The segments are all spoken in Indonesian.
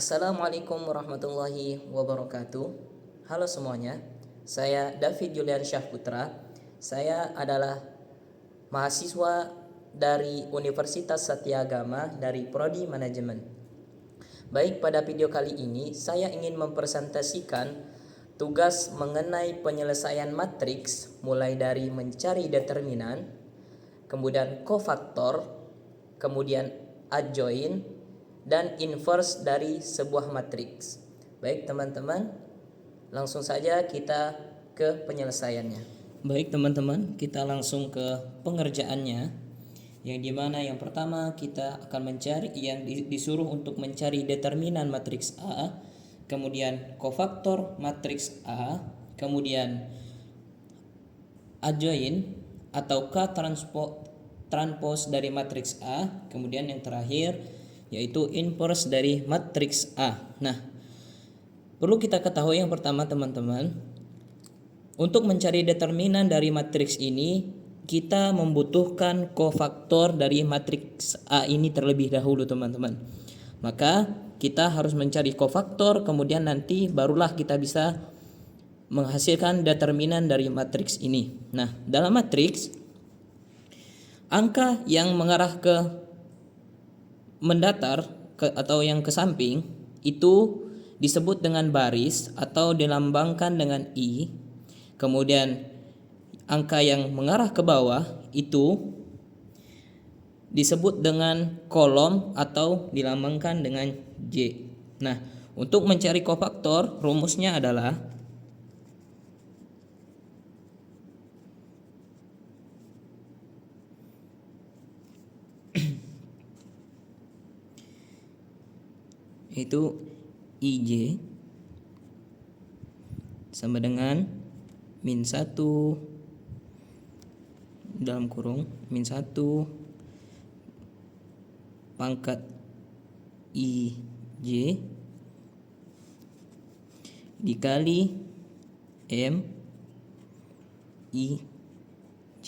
Assalamualaikum warahmatullahi wabarakatuh. Halo semuanya, saya David Julian Syahputra. Saya adalah mahasiswa dari Universitas Satyagama dari Prodi Manajemen. Baik, pada video kali ini saya ingin mempresentasikan tugas mengenai penyelesaian matriks mulai dari mencari determinan, kemudian kofaktor, kemudian adjoin, dan inverse dari sebuah matriks. Baik teman-teman, langsung saja kita ke penyelesaiannya. Baik teman-teman, kita langsung ke pengerjaannya, yang dimana yang pertama kita akan mencari, yang disuruh untuk mencari determinan matriks A, kemudian kofaktor matriks A, kemudian adjoin atau K transpose dari matriks A, kemudian yang terakhir yaitu inverse dari matriks A. Nah, perlu kita ketahui yang pertama teman-teman, untuk mencari determinan dari matriks ini kita membutuhkan kofaktor dari matriks A ini terlebih dahulu teman-teman. Maka kita harus mencari kofaktor, kemudian nanti barulah kita bisa menghasilkan determinan dari matriks ini. Nah, dalam matriks angka yang mengarah ke mendatar atau yang ke samping itu disebut dengan baris atau dilambangkan dengan I. Kemudian angka yang mengarah ke bawah itu disebut dengan kolom atau dilambangkan dengan J. Nah, untuk mencari kofaktor rumusnya adalah itu IJ sama dengan min 1 dalam kurung min 1 pangkat IJ dikali M IJ.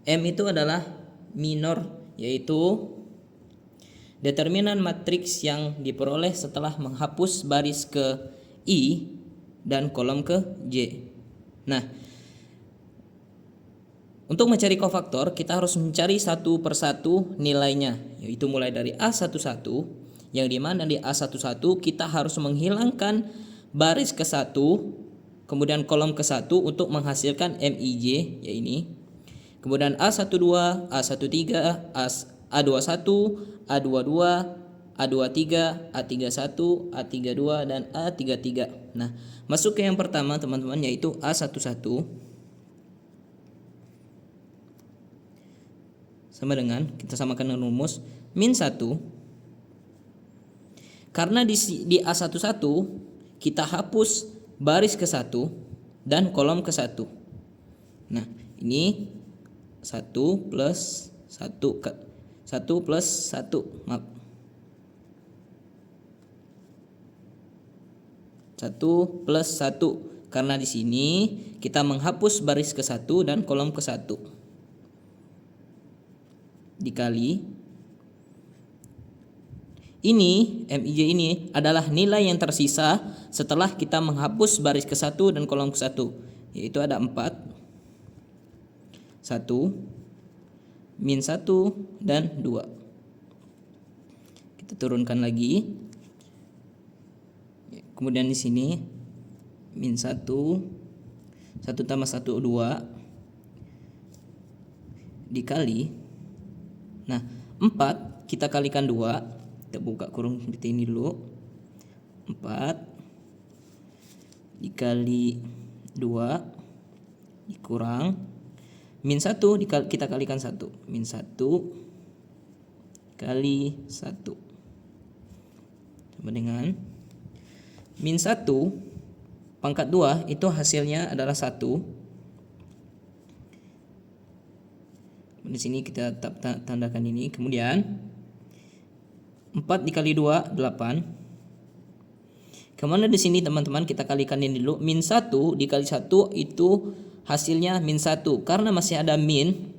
M itu adalah minor, yaitu determinan matriks yang diperoleh setelah menghapus baris ke I dan kolom ke J. Nah, untuk mencari kofaktor kita harus mencari satu persatu nilainya, yaitu mulai dari A11, yang dimana di A11 kita harus menghilangkan baris ke 1, kemudian kolom ke 1 untuk menghasilkan MIJ, ya ini. Kemudian A12, A13, A21, A22, A23, A31, A32 dan A33. Nah, masuk ke yang pertama teman-teman, yaitu A11 sama dengan, kita samakan dengan rumus min 1. Karena di A11 kita hapus baris ke 1 dan kolom ke 1. Nah, ini 1 plus 1 plus 1, maaf. 1 plus 1 karena di sini kita menghapus baris ke 1 dan kolom ke 1. Dikali ini MIJ ini adalah nilai yang tersisa setelah kita menghapus baris ke 1 dan kolom ke 1, yaitu ada 4, 1, min 1 dan 2. Kita turunkan lagi. Kemudian di sini min 1 tambah 1 2 dikali. Nah, 4 kita kalikan 2. Kita buka kurung seperti ini dulu. 4 dikali 2 dikurang min 1 kita kalikan 1. Min 1 kali 1 sama dengan min 1 pangkat 2 itu hasilnya adalah 1. Di sini kita tandakan ini. Kemudian 4 dikali 2 8. Kemana di sini teman-teman, kita kalikan ini dulu. Min 1 dikali 1 itu hasilnya min 1. Karena masih ada min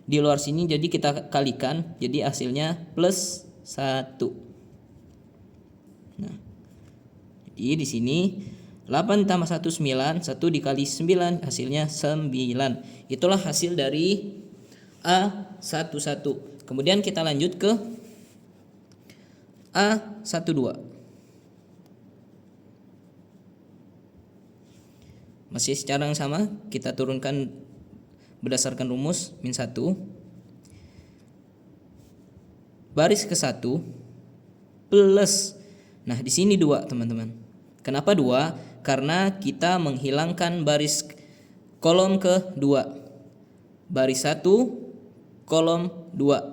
di luar sini, jadi kita kalikan, jadi hasilnya plus 1. Jadi di sini 8 tambah 1 9, 1 dikali 9 hasilnya 9. Itulah hasil dari A11. Kemudian kita lanjut ke A12. Masih secara yang sama, kita turunkan berdasarkan rumus min 1. Baris ke-1 plus. Nah, di sini 2, teman-teman. Kenapa 2? Karena kita menghilangkan baris kolom ke-2. Baris 1 kolom 2.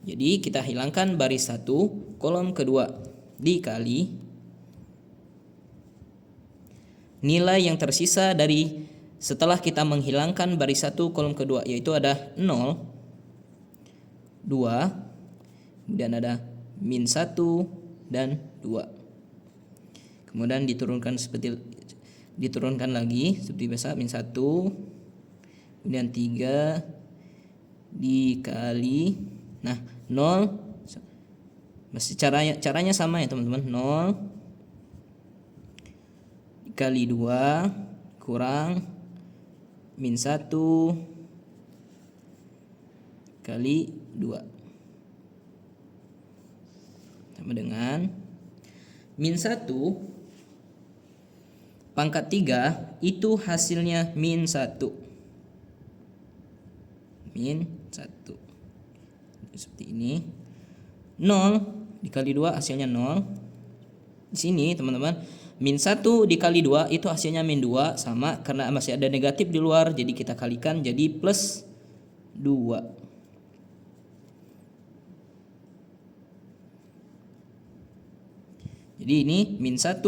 Jadi kita hilangkan baris 1 kolom kedua dikali nilai yang tersisa dari setelah kita menghilangkan baris 1 kolom kedua, yaitu ada 0, 2, kemudian ada min 1 dan 2. Kemudian diturunkan lagi seperti biasa, min 1, kemudian 3 dikali, nah 0, masih caranya sama ya teman-teman, 0 dikali 2 kurang min 1 kali 2 sama dengan min 1 pangkat 3 itu hasilnya min 1. Min 1. Seperti ini. 0 dikali 2 hasilnya 0. Di sini teman-teman, min 1 dikali 2 itu hasilnya min 2, sama karena masih ada negatif di luar, jadi kita kalikan jadi plus 2. Jadi ini min 1,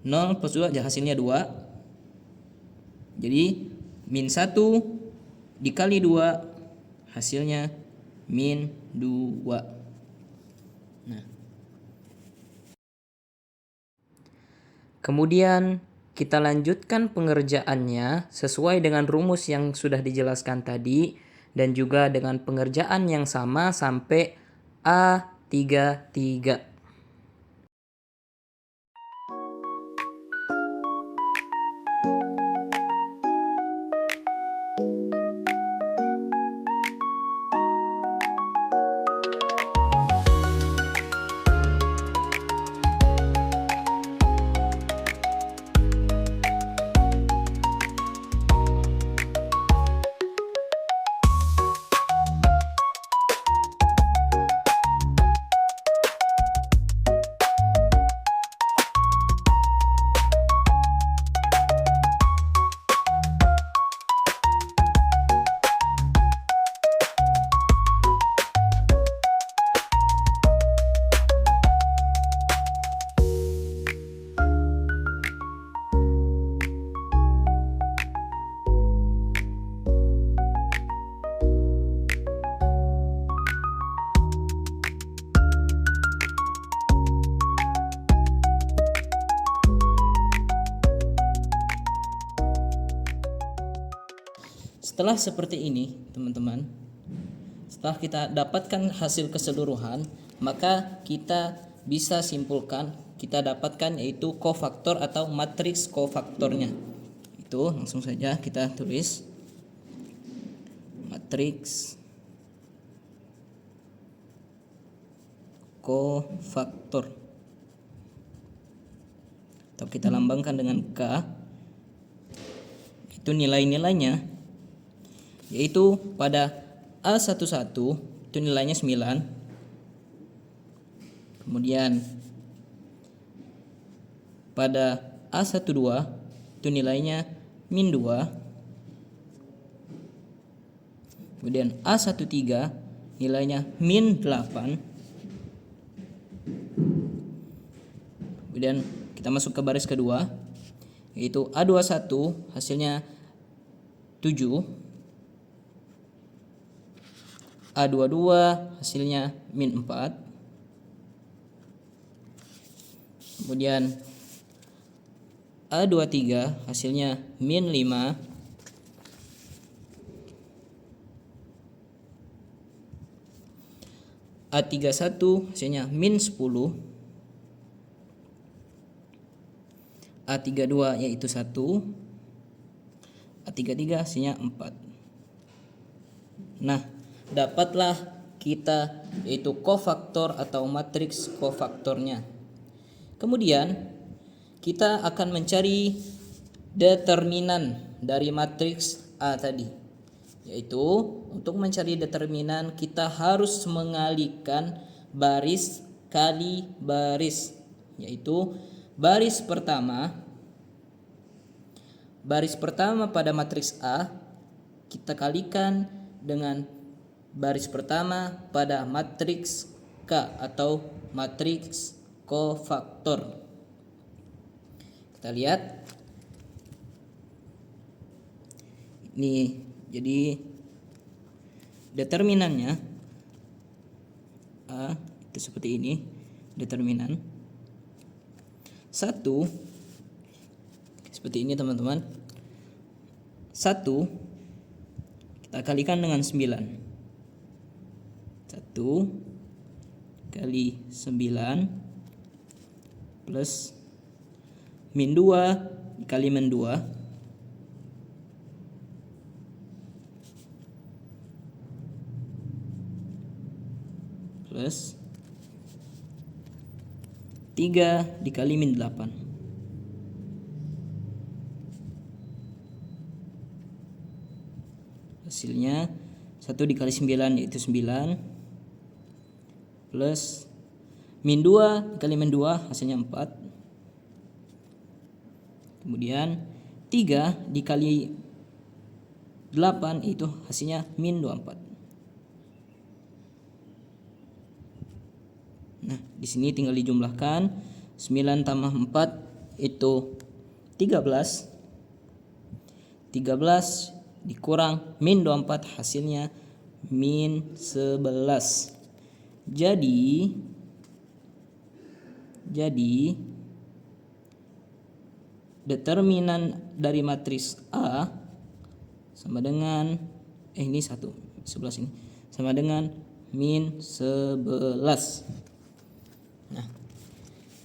0 plus 2 hasilnya 2. Jadi min 1 dikali 2 hasilnya min 2. Nah, kemudian kita lanjutkan pengerjaannya sesuai dengan rumus yang sudah dijelaskan tadi dan juga dengan pengerjaan yang sama sampai A33. Setelah seperti ini, teman-teman, setelah kita dapatkan hasil keseluruhan, maka kita bisa simpulkan, kita dapatkan yaitu kofaktor atau matriks kofaktornya. Itu langsung saja kita tulis matriks kofaktor, atau kita lambangkan dengan K. Itu nilai-nilainya, yaitu pada A11 itu nilainya 9. Kemudian pada A12 itu nilainya min 2. Kemudian A13 nilainya min 8. Kemudian kita masuk ke baris kedua, yaitu A21 hasilnya 7. A22 hasilnya min 4. Kemudian A23 hasilnya min 5. A31 hasilnya min 10. A32 yaitu 1, A33 hasilnya 4. Nah, dapatlah kita yaitu kofaktor atau matriks kofaktornya. Kemudian kita akan mencari determinan dari matriks A tadi. Yaitu untuk mencari determinan kita harus mengalihkan baris kali baris. Yaitu baris pertama pada matriks A kita kalikan dengan baris pertama pada matriks K atau matriks kofaktor. Kita lihat ini, jadi determinannya A itu seperti ini, determinan 1 seperti ini teman-teman. 1 kita kalikan dengan 9. 1 kali 9 plus min 2 dikali min 2 plus 3 dikali min 8. Hasilnya 1 dikali 9 yaitu 9 plus min 2 dikali min 2 hasilnya 4. Kemudian 3 dikali 8 itu hasilnya min 24. Nah, di sini tinggal dijumlahkan 9 tambah 4 itu 13. 13 dikurang min 24 hasilnya min 11. Jadi determinan dari matriks A sama dengan ini 11 ini sama dengan min 11. Nah,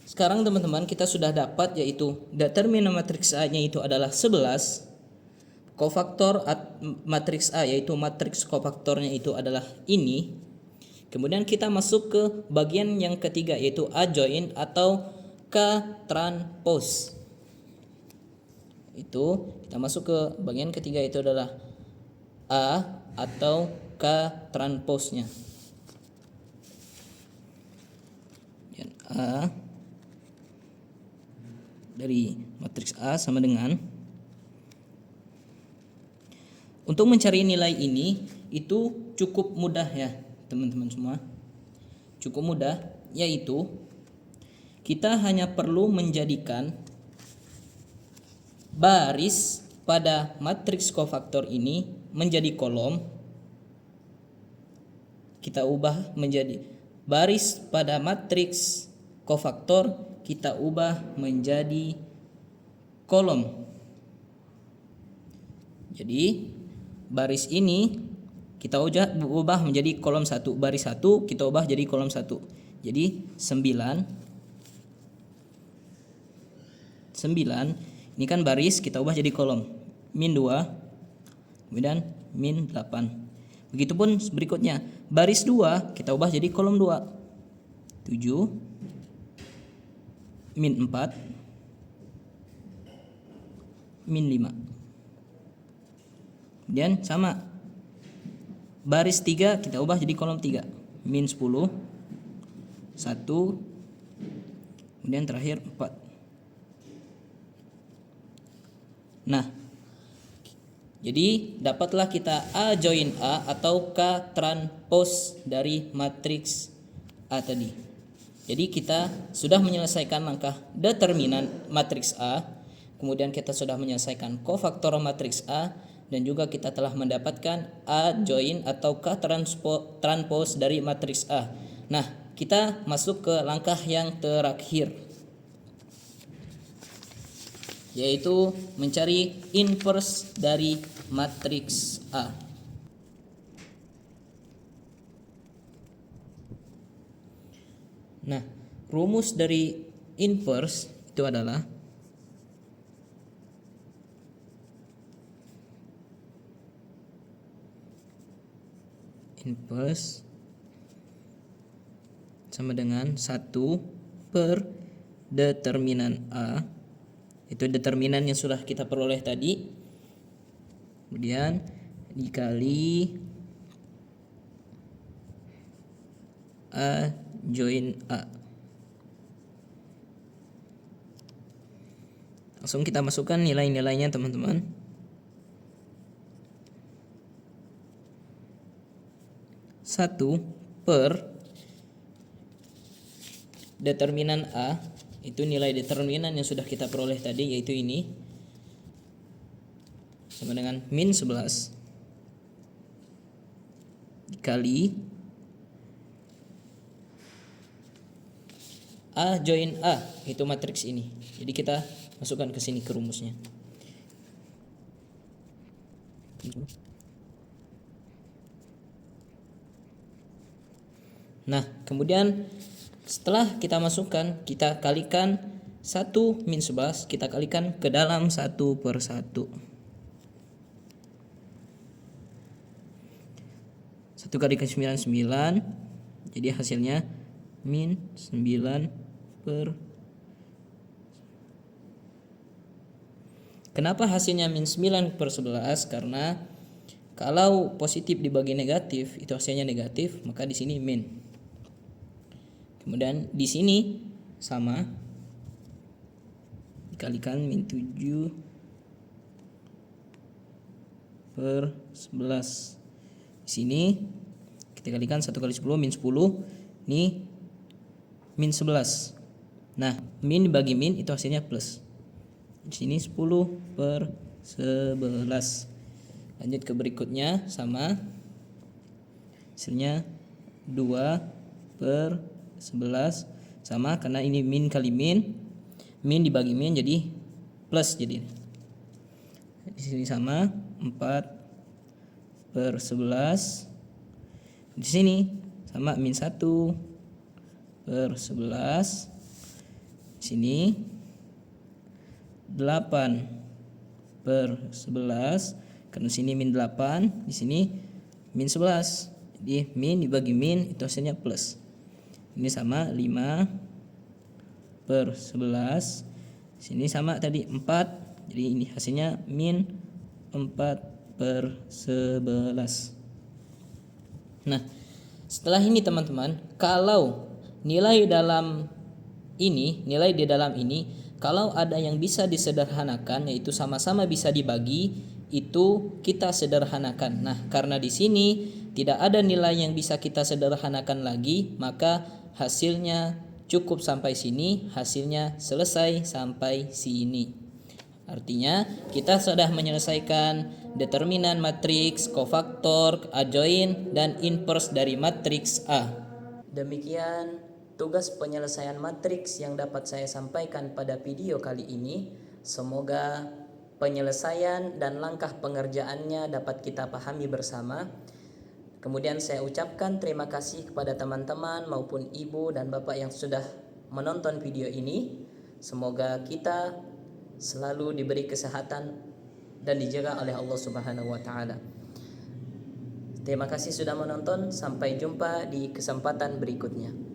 sekarang teman-teman kita sudah dapat yaitu determinan matriks A-nya itu adalah 11. Kofaktor matriks A yaitu matriks kofaktornya itu adalah ini. Kemudian kita masuk ke bagian yang ketiga yaitu A join atau K transpose. Itu kita masuk ke bagian ketiga itu adalah A atau K transposnya. Dan A dari matriks A sama dengan, untuk mencari nilai ini itu cukup mudah ya teman-teman semua. Cukup mudah, yaitu kita hanya perlu menjadikan baris pada matriks kofaktor ini menjadi kolom. Kita ubah menjadi baris pada matriks kofaktor, kita ubah menjadi kolom. Jadi baris ini kita ubah menjadi kolom 1, baris 1 kita ubah jadi kolom 1. Jadi 9 ini kan baris kita ubah jadi kolom, min 2 kemudian min 8. Begitupun berikutnya, baris 2 kita ubah jadi kolom 2, 7 min 4 min 5. Kemudian sama, baris 3 kita ubah jadi kolom 3, min 10 1 kemudian terakhir 4. Nah, jadi dapatlah kita A join A atau K transpose dari matriks A tadi. Jadi kita sudah menyelesaikan langkah determinan matriks A, kemudian kita sudah menyelesaikan kofaktor matriks A, dan juga kita telah mendapatkan A join atau K transpose dari matriks A. Nah, kita masuk ke langkah yang terakhir, yaitu mencari inverse dari matriks A. Nah, rumus dari inverse itu adalah inverse sama dengan 1 per determinan A. Itu determinan yang sudah kita peroleh tadi. Kemudian dikali A join A. Langsung kita masukkan nilai-nilainya teman-teman. Satu per determinan A, itu nilai determinan yang sudah kita peroleh tadi, yaitu ini, sama dengan min 11 dikali A join A, itu matriks ini. Jadi kita masukkan ke sini ke rumusnya. Nah, kemudian setelah kita masukkan, kita kalikan 1 min 11, kita kalikan ke dalam 1 per 1. 1 kali ke 9, 9. Jadi hasilnya min 9 per. Kenapa hasilnya min 9 per 11? Karena kalau positif dibagi negatif, itu hasilnya negatif, maka di sini min. Kemudian di sini sama, dikalikan min 7 per 11. Di sini kita kalikan 1 kali 10 min 10, ini min 11. Nah, min dibagi min itu hasilnya plus. Di sini 10 per 11. Lanjut ke berikutnya, sama, hasilnya 2 per 11, sama, karena ini min kali min dibagi min jadi plus. Jadi di sini sama 4 per 11. Di sini sama min 1 per 11. Di sini 8 per 11, karena sini min 8, di sini min 11. Jadi min dibagi min itu hasilnya plus. Ini sama 5 per 11. Sini sama tadi 4. Jadi ini hasilnya min 4 per 11. Nah, setelah ini teman-teman, kalau nilai di dalam ini, kalau ada yang bisa disederhanakan, yaitu sama-sama bisa dibagi, itu kita sederhanakan. Nah, karena di sini tidak ada nilai yang bisa kita sederhanakan lagi, maka hasilnya cukup sampai sini, hasilnya selesai sampai sini. Artinya kita sudah menyelesaikan determinan matriks, kofaktor, adjoin, dan inverse dari matriks A. Demikian tugas penyelesaian matriks yang dapat saya sampaikan pada video kali ini. Semoga penyelesaian dan langkah pengerjaannya dapat kita pahami bersama. Kemudian saya ucapkan terima kasih kepada teman-teman maupun ibu dan bapak yang sudah menonton video ini. Semoga kita selalu diberi kesehatan dan dijaga oleh Allah Subhanahu wa taala. Terima kasih sudah menonton, sampai jumpa di kesempatan berikutnya.